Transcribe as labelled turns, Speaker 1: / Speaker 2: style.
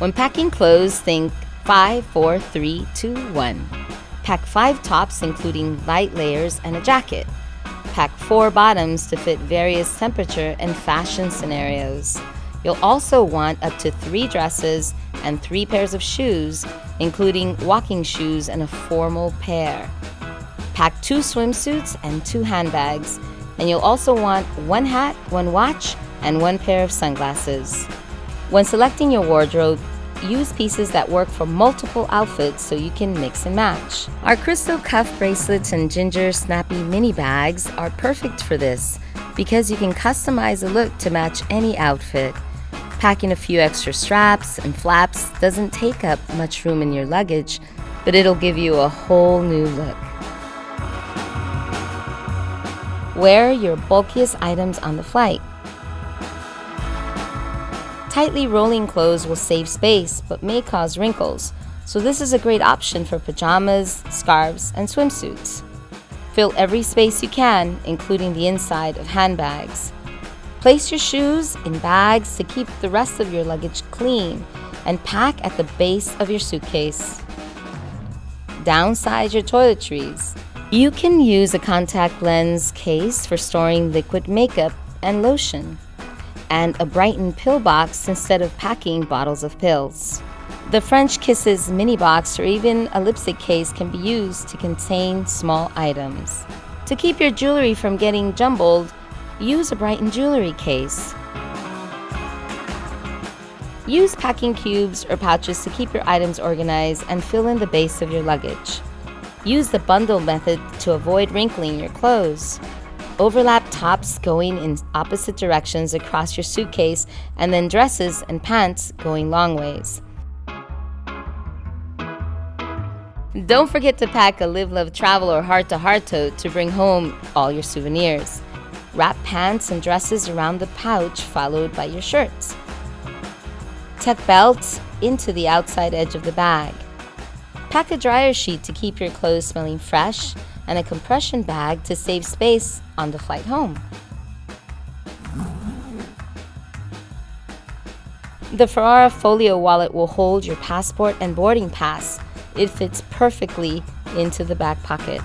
Speaker 1: When packing clothes, think 5, 4, 3, 2, 1. Pack 5 tops, including light layers and a jacket. Pack 4 bottoms to fit various temperature and fashion scenarios. You'll also want up to 3 dresses and 3 pairs of shoes, including walking shoes and a formal pair. Pack 2 swimsuits and 2 handbags, and you'll also want 1 hat, 1 watch, and 1 pair of sunglasses. When selecting your wardrobe, use pieces that work for multiple outfits so you can mix and match. Our Christo cuff bracelets and Ginger snappy mini bags are perfect for this because you can customize a look to match any outfit. Packing a few extra straps and flaps doesn't take up much room in your luggage, but it'll give you a whole new look. Wear your bulkiest items on the flight. Tightly rolling clothes will save space but may cause wrinkles, so this is a great option for pajamas, scarves, and swimsuits. Fill every space you can, including the inside of handbags. Place your shoes in bags to keep the rest of your luggage clean, and pack at the base of your suitcase. Downsize your toiletries. You can use a contact lens case for storing liquid makeup and lotion, and a Brighton pill box instead of packing bottles of pills. The French Kisses mini box or even a lipstick case can be used to contain small items. To keep your jewelry from getting jumbled, use a Brighton jewelry case. Use packing cubes or pouches to keep your items organized and fill in the base of your luggage. Use the bundle method to avoid wrinkling your clothes. Overlap tops going in opposite directions across your suitcase, and then dresses and pants going long ways. Don't forget to pack a Live, Love, Travel or Heart to Heart tote to bring home all your souvenirs. Wrap pants and dresses around the pouch, followed by your shirts. Tuck belts into the outside edge of the bag. Pack a dryer sheet to keep your clothes smelling fresh, and a compression bag to save space on the flight home. The Ferrara Folio Wallet will hold your passport and boarding pass. It fits perfectly into the back pocket.